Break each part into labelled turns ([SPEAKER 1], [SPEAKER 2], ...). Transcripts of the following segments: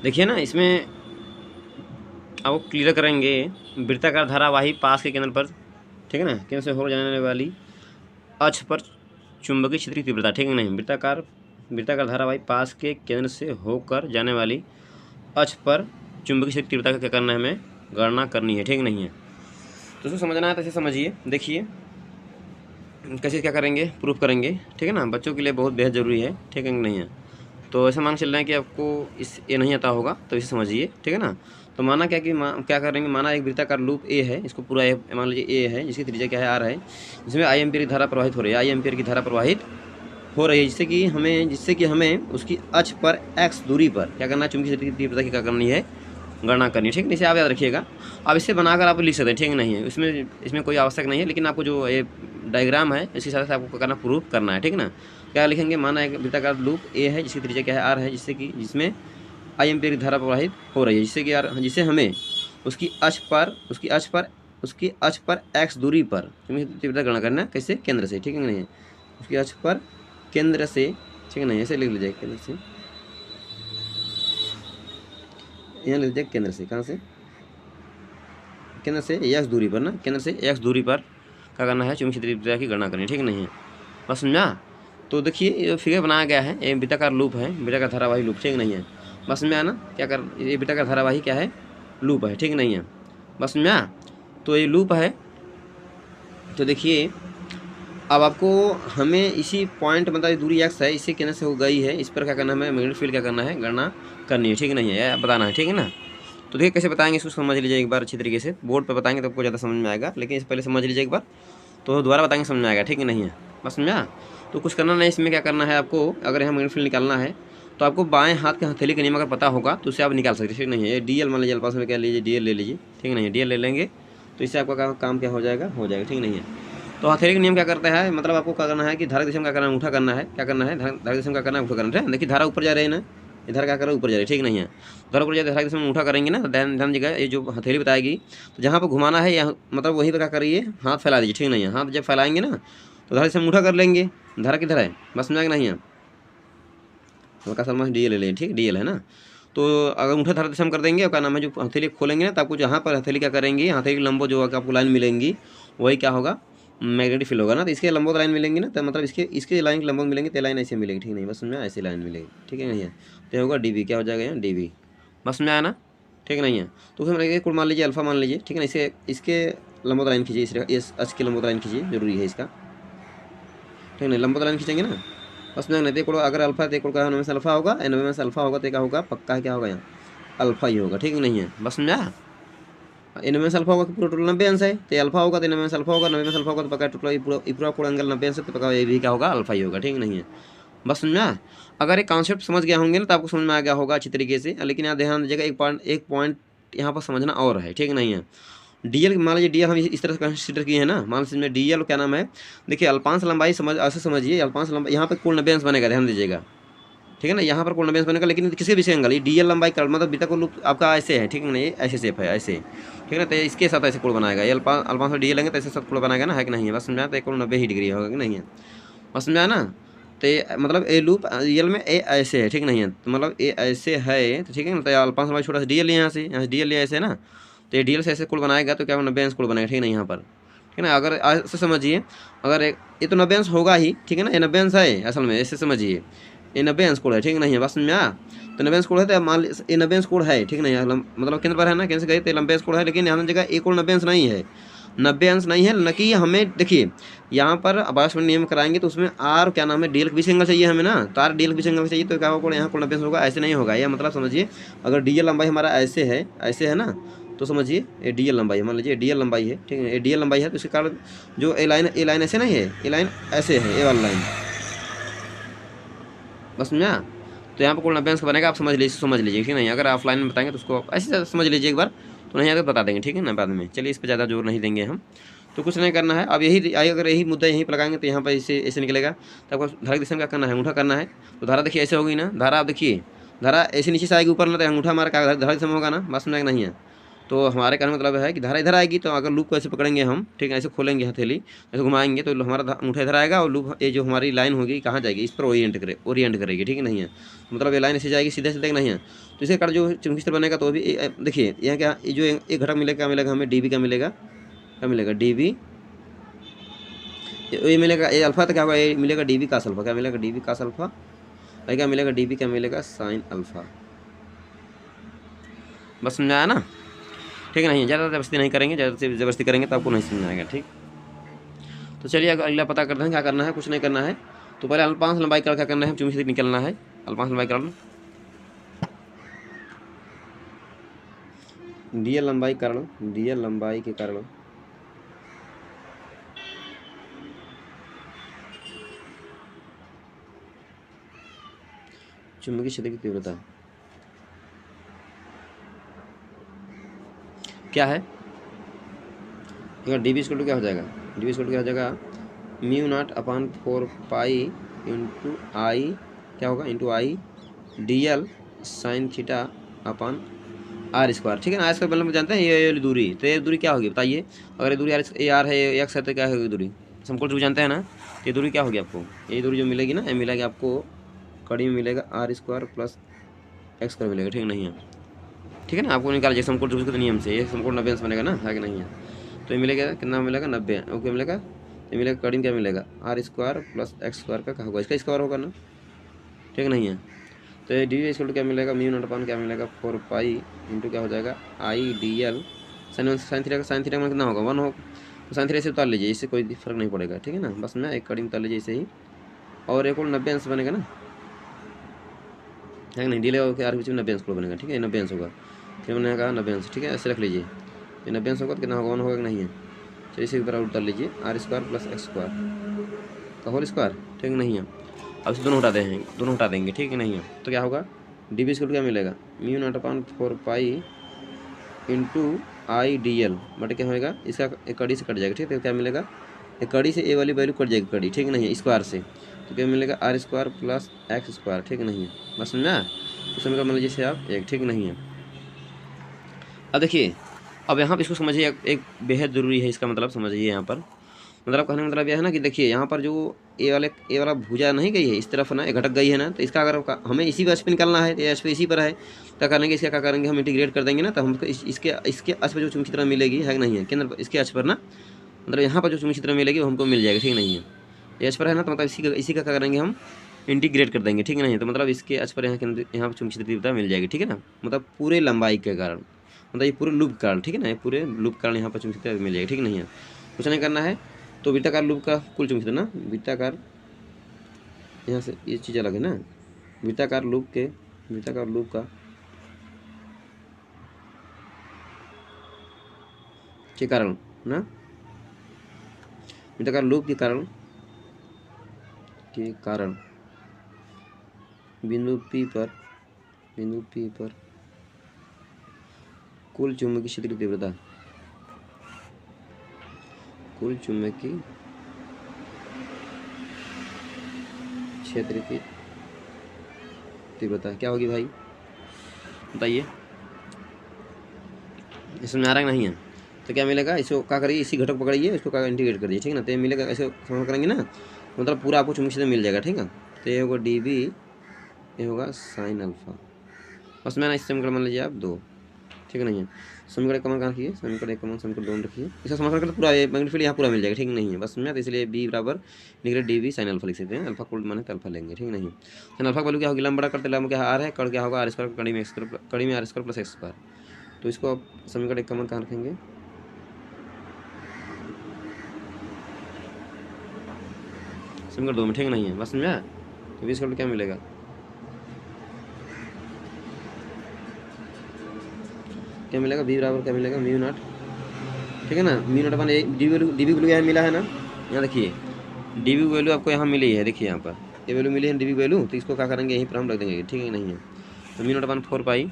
[SPEAKER 1] देखिए ना, इसमें आपको क्लियर करेंगे। वृत्ताकार धारावाही पास के केंद्र पर, ठीक है ना, केंद्र से होकर जाने वाली अक्ष पर चुंबकीय क्षेत्र की तीव्रता, ठीक है नहीं, वृत्ताकार धारावाही पास के केंद्र से होकर जाने वाली अक्ष पर चुंबकीय क्षेत्र की तीव्रता का क्या करना है, हमें गणना करनी है, ठीक नहीं है। तो इसको समझना है तो ऐसे समझिए। देखिए कैसे क्या करेंगे, प्रूफ करेंगे, ठीक है ना, बच्चों के लिए बहुत बेहद ज़रूरी है, ठीक है कि नहीं है। तो ऐसा मान चल रहा है कि आपको इस ये नहीं आता होगा, तो इसे समझिए, ठीक है ना। तो माना क्या कि क्या करेंगे, माना एक वृत्ताकार लूप ए है, इसको पूरा ए मान लीजिए ए है, जिसकी त्रिज्या क्या है, आर है, जिसमें आई एम्पियर की धारा प्रवाहित हो रही है, आई एम्पियर की धारा प्रवाहित हो रही है, जिससे कि हमें उसकी अक्ष पर एक्स दूरी पर क्या करना है, चुंबकीय क्षेत्र की तीव्रता की क्या करनी है, गणना करनी है, ठीक है। इसे आप याद रखिएगा। अब इसे बनाकर आप लिख सकते हैं, ठीक नहीं है, इसमें कोई आवश्यक नहीं है, लेकिन आपको जो ये डायग्राम है इसके साथ आपको क्या करना, प्रूफ करना है, ठीक है ना। क्या लिखेंगे, माना एक वृत्ताकार लूप ए है, जिसकी त्रिज्या क्या है, आर है, जिसमें आई एम्पियर की धारा प्रवाहित हो रही है, जिसे हमें उसकी अक्ष पर एक्स दूरी पर तीव्रता गणना करना है, कैसे, केंद्र से, ठीक है नहीं है, उसकी अक्ष पर केंद्र से, ठीक है नहीं, ऐसे लिख लीजिए, केंद्र से, यहाँ लिख लीजिए केंद्र से, कहाँ से, केंद्र से एक्स दूरी पर ना, केंद्र से एक्स दूरी पर क्या करना है, चुंबकीय तीव्रता की गणना करनी है, ठीक नहीं है। बस समझा। तो देखिए ये फिगर बनाया गया है, ये वृत्ताकार लूप है, वृत्ताकार धारावाही लूप, ठीक नहीं है। बस में आना क्या कर, ये वृत्ताकार धारावाही क्या है, लूप है, ठीक नहीं है। बस में आ, तो ये लूप है। तो देखिए अब आपको हमें इसी पॉइंट, मतलब दूरी एक्स है, इसी केंद्र से हो गई है, इस पर क्या करना है, हमें मैग्नेटिक फील्ड क्या करना है, गणना करनी है, ठीक नहीं है, बताना है, ठीक है ना। तो देखिए कैसे बताएंगे, इसको समझ लीजिए एक बार अच्छी तरीके से, बोर्ड पर बताएंगे तो आपको ज़्यादा समझ में आएगा, लेकिन इससे पहले समझ लीजिए एक बार, तो दोबारा बताएंगे समझ में आएगा, ठीक है नहीं है। बस समझा। तो कुछ करना नहीं, इसमें क्या करना है आपको, अगर यहाँ मैग्नेटिक फील्ड निकालना है तो आपको बाएं हाथ के हथेली का नियम अगर पता होगा तो उससे आप निकाल सकते हैं, ठीक नहीं है। ये डी एल मान लीजिए, अल्फा में क्या लीजिए, डी एल ले लीजिए, ठीक नहीं है, डी एल ले लेंगे तो इससे आपका काम क्या हो जाएगा, ठीक नहीं है। तो हथेली का नियम क्या करता है, मतलब आपको क्या करना है कि धारा दिशा में क्या करना है, उठा करना है, क्या करना है, धारा दिशा में क्या करना है, उठा करना है। देखिए धारा ऊपर जा रही है ना, इधर क्या कर रहा है, ऊपर जा रही है, ठीक नहीं है। धारा ऊपर जा धारा दिशा में उठा करेंगे ना, ध्यान दीजिएगा, ये जो हथेली बताएगी, तो जहाँ पर घुमाना है यहाँ, मतलब वहीं पर क्या करिए, हाथ फैला दीजिए, ठीक नहीं है। हाथ जब फैलाएंगे ना तो धारा दिशा में उठा कर लेंगे, धारा किधर है, बस समझा कि नहीं है। हल्का सा डी एल ले लें, ठीक, डी एल है ना। तो अगर उठा धारा दिशा में कर देंगे, क्या नाम है, जो हथेली खोलेंगे ना, तो आपको जहाँ पर हथेली क्या करेंगे, हथेली की लंबो जो आपको लाइन मिलेंगी, वही क्या होगा, मैग्नेटिक फील्ड होगा ना। तो इसके लंबोत लाइन मिलेंगी ना, तो मतलब इसके लाइन की लंबोत मिलेंगे, तो लाइन ऐसे मिलेगी, ठीक नहीं, बस समझ में, ऐसी लाइन मिलेगी, ठीक है नहीं है। तो होगा डी बी, क्या हो जाएगा यहाँ, डी बी, बस समझ में आया ना, ठीक नहीं है। तो उसमें कुल मान लीजिए अल्फा मान लीजिए, ठीक है ना, इसके लंबोत लाइन खींचिए, इस अक्ष की लंबोत लाइन खींचिए, जरूरी है इसका, ठीक है, लंबोत लाइन खींचेंगे ना, बस में नहीं देखो, अगर अल्फा देखो का नवे में अल्फा होगा, नवे में अल्फा होगा तो क्या होगा, पक्का क्या होगा यहाँ, अल्फा ही होगा, ठीक नहीं है, बस समझा। इनमें में अल्फा होगा कि पूरा टोटल 90 अंश है, तो अल्फा होगा तो इनमें में अल्फा होगा, 90 में अल्फा होगा तो पक्का टोटल पूरा एंगल 90 अंश है, तो पक्का ये भी क्या होगा, अल्फा ही होगा, ठीक नहीं है, बस समझा। अगर एक कॉन्सेप्ट समझ गया होंगे ना तो आपको समझ में आ गया होगा अच्छी तरीके से, लेकिन यहाँ ध्यान दीजिएगा, एक पॉइंट यहाँ पर समझना और है, ठीक नहीं है। डीएल मान लीजिए, डीएल हम इस तरह से कंसिडर किए हैं ना, मान लीजिए डीएल क्या नाम है, देखिए अल्पांश लंबाई ऐसे समझिए, अल्पांश लंबाई यहाँ पर कुल 90 अंश बनेगा, ध्यान दीजिएगा, ठीक है ना, यहाँ पर कुल 90 अंश बनेगा, लेकिन किसी भी एंगल, ये डीएल लंबाई का मतलब बीटा को लूप आपका ऐसे है, ठीक है ना, ये ऐसे शेप है, ऐसे, ठीक है ना। तो इसके साथ ऐसे कोण बनाएगा, ये अल्पांश में डीएल लेंगे तो ऐसे साथ कोण बनाएगा ना, है कि नहीं है, बस समझा। तो कोण 90 डिग्री होगा कि नहीं है, बस समझा ना। तो मतलब ए लूप रियल में ए ऐसे है, ठीक नहीं है, तो मतलब ए ऐसे है, तो ठीक है ना। तो अल्पांश लंबाई छोटा सा डीएल यहाँ से डीएल ऐसे है ना, तो ये डीएल से ऐसे कोण बनाएगा तो क्या 90 अंश कोण बनाएगा, ठीक है ना, यहाँ पर, ठीक है ना। अगर ऐसे समझिए, अगर ये तो 90 अंश होगा ही, ठीक है ना, ये 90 अंश है असल में, ऐसे समझिए, ये 90 अंश कोण है, ठीक नहीं है, बस समझ में आ। तो 90 अंश कोण है, तो मान ये 90 अंश कोण है, ठीक नहीं है, मतलब केंद्र पर है ना, केंद्र से गए तो 90 अंश कोण है, लेकिन यहाँ जगह एक कोण 90 अंश नहीं है, 90 अंश नहीं है, न कि हमें देखिए यहाँ पर अबाश नियम कराएंगे तो उसमें आर क्या नाम है, डीएल के बीच एंगल चाहिए हमें ना, तो आर डीएल के बीच एंगल चाहिए, तो क्या होगा, यहाँ कोण 90 अंश होगा, ऐसे नहीं होगा, यह मतलब समझिए, अगर डीएल लंबाई हमारा ऐसे है ना, तो समझिए ये डीएल लंबाई है, मान लीजिए डीएल लंबाई है, ठीक है, ये डीएल लंबाई है, तो इसके कारण जो ए लाइन ऐसे नहीं है, ए लाइन ऐसे है, ए वाला लाइन, बस समझा। तो यहाँ पर कोण 90 अंश का बनेगा, आप समझ लीजिए, ठीक नहीं। अगर ऑफलाइन में बताएंगे तो उसको आप ऐसे समझ लीजिए एक बार, तो नहीं आगे बता देंगे, ठीक है ना, बाद में। चलिए इस पर ज़्यादा जोर नहीं देंगे हम, तो कुछ नहीं करना है। अब अगर यही मुद्दा यहीं पर लगाएंगे तो यहाँ पर ऐसे निकलेगा, तो आपको धारा दिशा में क्या करना है, अंगूठा करना है। तो धारा देखिए ऐसे होगी ना, धारा आप देखिए, धारा ऐसे नीचे से आएगी ऊपर ना, तो अंगूठा हमारा क्या धारा दिशा में होगा ना, बस समझ नहीं है। तो हमारे कहने का मतलब है कि धारा इधर आएगी, तो अगर लूप को ऐसे पकड़ेंगे हम, ठीक है, ऐसे खोलेंगे हथेली, ऐसे घुमाएंगे तो हमारा अंगूठा इधर आएगा और लूप ये जो हमारी लाइन होगी कहाँ जाएगी, इस पर ओरिएंट करेगी, ठीक है नहीं है। मतलब ये लाइन ऐसे जाएगी सीधे सीधे नहीं है। तो इसे कर जो चुंबकीय क्षेत्र बनेगा तो भी देखिए यहाँ क्या, ये जो एक घटक मिलेगा, क्या मिलेगा हमें, डीबी का मिलेगा, क्या मिलेगा, डीबी, ये मिलेगा, ये अल्फा तो क्या होगा, ये मिलेगा डीबी का अल्फा, क्या मिलेगा, डीबी का अल्फा, और क्या मिलेगा, डीबी क्या मिलेगा, साइन अल्फा। बस समझ आया ना, ठीक है नहीं, ज़्यादा ज़बरदस्ती नहीं करेंगे, ज़्यादा ज़बरदस्ती करेंगे तो आपको नहीं समझ आएगा, ठीक। तो चलिए अगला पता करते हैं क्या करना है, कुछ नहीं करना है। तो पहले अल्पांश लंबाई का क्या करना है, चुंबकीय क्षेत्र निकलना है, अल्पांश लंबाई कारण, डीएल लंबाई कारण, डीएल लंबाई के कारण चुंबकीय क्षेत्र की तीव्रता क्या है, डीबी स्क्वायर क्या हो जाएगा, डीबी स्क्वायर क्या हो जाएगा, mu naught upon 4 pi into I, क्या होगा, into I D L sine theta upon R square, ठीक है ना। आर स्क्वायर मतलब जानते हैं ये दूरी, तो ये दूरी क्या होगी बताइए, अगर ये दूरी आर है, एक्स है, तो क्या होगी दूरी, समकोण त्रिभुज जानते हैं ना, तो ये दूरी क्या होगी आपको, ये दूरी जो मिलेगी ना, ये मिलेगी आपको कड़ी में मिलेगा R square plus x square मिलेगा, ठीक नहीं है, ठीक है ना। आपको निकाल जैसे समकोण त्रिभुज के नियम से ये समकोण 90 अंश बनेगा ना, है कि नहीं है। तो ये मिलेगा कितना मिलेगा, 90, ओके मिलेगा, ये मिलेगा कड़ी में क्या मिलेगा, R square plus x square का होगा, इसका स्क्वायर होगा ना, ठीक नहीं है। तो ये डी स्क्वायर क्या मिलेगा, म्यू नॉट अपॉन क्या मिलेगा, 4 पाई इंटू क्या हो जाएगा, आई डी एल साइन थीटा का, साइन थीटा में कितना होगा, 1 हो, तो साइन थीटा से उतार लीजिए, इससे कोई फर्क नहीं पड़ेगा, ठीक है ना। बस में एक कड़ी में उतार लीजिए इसे ही, और एक और 90 अंश बनेगा ना, है नहीं, डी एल के आर बीच में 90 अंश बनेगा, ठीक है, 90 अंश होगा, फिर मैंने कहा 90 अंश, ठीक है, ऐसे रख लीजिए, ये 90 अंश होगा तो कितना होगा, 1 होगा कि नहीं है। चलिए इसी बराबर उतार लीजिए, R square plus x square का होल स्क्वायर, ठीक नहीं है। अब इसे दोनों हटा देंगे, ठीक है नहीं है। तो क्या होगा, डी बी स्क्वायर क्या मिलेगा, mu naught upon 4 pi into I D L but क्या होगा, इसका एक कड़ी से कट जाएगा, ठीक है, तो क्या मिलेगा, एक कड़ी से ए वाली वैल्यू कट जाएगी कड़ी, ठीक नहीं है, स्क्वायर से, तो क्या मिलेगा, R square plus x square, ठीक नहीं है। बस समझा, तो समीकरण मान लीजिए से आप एक, ठीक नहीं है। अब देखिए, अब यहाँ पर इसको समझिए, एक बेहद ज़रूरी है, इसका मतलब समझिए यहाँ पर, मतलब कहने का मतलब यह है ना कि देखिए यहाँ पर जो ए वाला भुजा नहीं गई है इस तरफ ना, घटक गई है ना, तो इसका अगर हमें इसी पर निकालना है, तो एच पे इसी पर है, क्या करेंगे, इसका क्या करेंगे, हम इंटीग्रेट कर देंगे ना, तो हमको इसके अक्ष पर जो चुंबकीय क्षेत्र मिलेगी, है कि नहीं है, केंद्र पर इसके अक्ष पर ना, मतलब यहाँ पर जो चुंबकीय क्षेत्र मिलेगी वो हमको मिल जाएगी, ठीक नहीं है। एच पर है ना, तो मतलब इसी का क्या करेंगे, हम इंटीग्रेट कर देंगे, ठीक नहीं है। तो मतलब इसके अक्ष पर यहाँ पर चुंबकीय क्षेत्र तीव्रता मिल जाएगी, ठीक है ना, मतलब पूरे लंबाई के कारण, मतलब ये पूरे लूप कारण, ठीक है ना, ये पूरे लूप कारण यहाँ पर चुंबकीय क्षेत्र मिल जाएगी, ठीक नहीं है, कुछ नहीं करना है। तो वृत्ताकार लूप का कुल चुंबकीय क्षेत्र ना, वृत्ताकार, यहाँ से ये चीज़ अलग है ना, वृत्ताकार लूप के कारण ना, वृत्ताकार लूप के कारण बिंदु P पर कुल चुंबकीय क्षेत्र की तीव्रता, कुल चुंबकीय क्षेत्र की तीव्रता क्या होगी भाई, बताइए, इसमें आ रहा नहीं है। तो क्या मिलेगा, इसको क्या करिए, इसी घटक पकड़िए, इसको क्या इंटीग्रेट करिए, ठीक है ना, तो ये मिलेगा, ऐसे समझ करेंगे ना, मतलब पूरा आपको चुंबकीय क्षेत्र मिल जाएगा, ठीक है। तो ये होगा डी बी, ये होगा साइन अल्फा, बस मैं ना इस समीकरण मान लीजिए आप 2, ठीक है नहीं है। समीकरण कमान कहाँ रखिए, समीकरण एक कमान समीकरण 2 रखिए, इसका समाधान करके पूरा ये मैग्नीफाइड यहाँ पूरा मिल जाएगा, ठीक नहीं है। बस समझा, तो इसलिए बी बराबर निगरेट डी बी साइन अल्फा लिख सकते हैं, अल्फा कोल्ड माने तो अल्फा लेंगे, ठीक नहीं। साइन अल्फा वैल्यू क्या होगी, लंबा करते लंबा क्या आर है, कड़ क्या होगा, आर स्क्वायर कड़ी में R square plus x square, तो इसको आप समीकरण एक कमान कहाँ रखेंगे, समीकरण 2 में, ठीक नहीं है। बस समझा, तो बीस क्या मिलेगा, क्या मिलेगा, बी बराबर क्या मिलेगा, म्यू नॉट, ठीक है ना, म्यू नॉट अपन डी बी वैल्यू यहाँ मिला है ना, यहाँ देखिए डी बी वैल्यू आपको यहाँ मिली है, देखिए यहाँ पर ये वैल्यू मिली है डी बी वैल्यू, तो इसको क्या करेंगे, यहीं पर हम रख देंगे, ठीक है नहीं है। तो म्यू नॉट अपन 4 पाई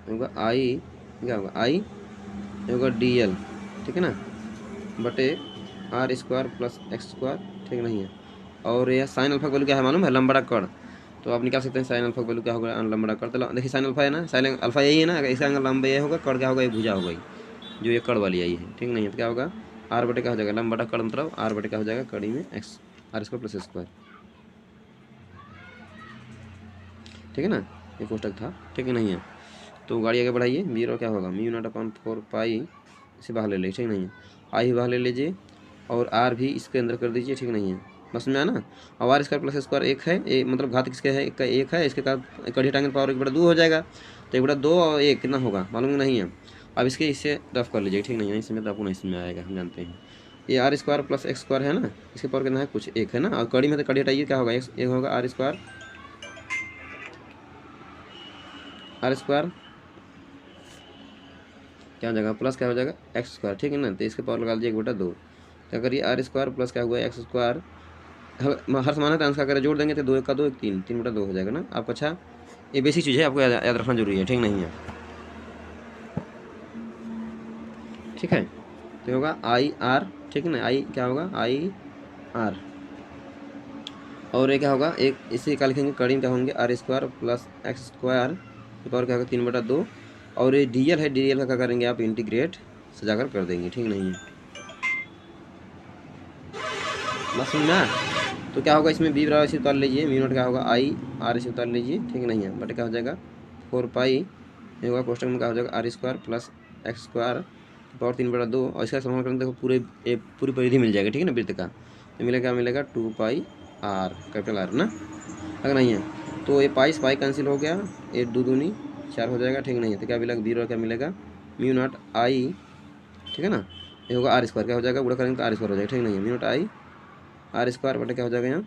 [SPEAKER 1] होगा आई, क्या होगा आई होगा डी एल, ठीक है ना, बटे r square plus x square, ठीक नहीं है। और यह साइन अल्फा वैल्यू क्या है मालूम है, लंबड़ा कण, तो आप निकाल सकते हैं साइन अल्फा का वैल्यू क्या होगा, लंबा कड़। तो देखिए साइन अल्फा है ना, साइन अल्फा यही है ना, इसका एंगल लंबा ये होगा, कड़ क्या होगा, ये भुजा होगा जो ये कड़ वाली आई है, ठीक नहीं है। तो क्या होगा, आर बटे क्या हो जाएगा, लंबा कड़ मतलब आर बटे क्या हो जाएगा, कड़ी में x r square plus square, ठीक है ना, ये कोष्टक था, ठीक है नहीं है। तो गाड़ी आगे बढ़ाइए, बी और क्या होगा, म्यू नॉट अपॉन 4 पाई, इसे बाहर ले लीजिए, ठीक नहीं है। आई भी बाहर ले लीजिए और आर भी इसके अंदर कर दीजिए, ठीक नहीं है, बस में आना। अब आर स्क्वायर प्लस स्क्वायर एक है, एक मतलब घात किसके है, एक का एक है, इसके साथ कड़ी हटाएंगे पावर 1/2 हो जाएगा। तो 1/2 और 1 कितना होगा मालूम नहीं है। अब इसके इससे रफ कर लीजिए, ठीक नहीं है, इसमें तो आपको नहीं समझ में आएगा, हम जानते हैं। ये r square plus x square है ना, इसके पावर कितना है, कुछ एक है ना, और कड़ी में तो कड़ी हटाइए क्या होगा, एक होगा आर स्क्वायर क्या हो जाएगा, प्लस क्या हो जाएगा एक्स स्क्वायर, ठीक है ना। तो इसके पावर लगा लीजिए 1/2। क्या करिए आर स्क्वायर प्लस क्या हुआ एक्स स्क्वायर, हर समान है तो अंश का जोड़ देंगे तो 2 1 का 2 1 3 3/2 हो जाएगा ना आपका। अच्छा ये बेसिक चीज़ है, आपको याद रखना जरूरी है, ठीक नहीं है, ठीक है। तो होगा आई आर, ठीक है ना, आई क्या होगा आई आर, और ये क्या होगा एक इसी का लिखेंगे कड़ी में क्या होंगे r square plus x square के पावर क्या होगा 3/2। और ये डी एल है, डी एल का क्या करेंगे आप इंटीग्रेट सजाकर कर देंगे, ठीक नहीं है, बस ना। तो क्या होगा इसमें बी बराबर इसे उतार लीजिए, म्यू नॉट क्या होगा आई आर इसे उतार लीजिए, ठीक नहीं है, बट क्या हो जाएगा 4 पाई, ये होगा कोष्टक में क्या हो जाएगा r square plus x square power 3/2। और इसका समाधान करेंगे देखो पूरी परिधि मिल जाएगी, ठीक है ना, वृत्त का। तो मिलेगा क्या मिलेगा 2 पाई आर, कैपिटल आर ना, अगर नहीं है तो ये पाई पाई कैंसिल हो गया, 8 2 दूनी 4 हो जाएगा, ठीक नहीं है। तो क्या मिलेगा बी और क्या मिलेगा म्यू नॉट आई, ठीक है ना, ये होगा आर स्क्वायर क्या हो जाएगा, बुरा करेंगे तो आर स्क्वायर हो जाएगा, ठीक नहीं है, mu not I R square बटे क्या हो जाएगा यहाँ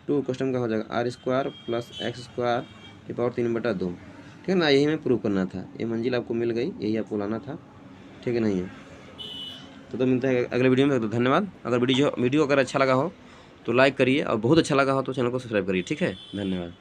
[SPEAKER 1] 2 क्वेश्चन का हो जाएगा r square plus x square की पावर 3/2, ठीक है ना। यही हमें प्रूव करना था, ये मंजिल आपको मिल गई, यही आपको लाना था, ठीक है नहीं है। तो मिलता है अगले वीडियो में, तो धन्यवाद। अगर वीडियो अगर अच्छा लगा हो तो लाइक करिए, और बहुत अच्छा लगा हो तो चैनल को सब्सक्राइब करिए, ठीक है, धन्यवाद।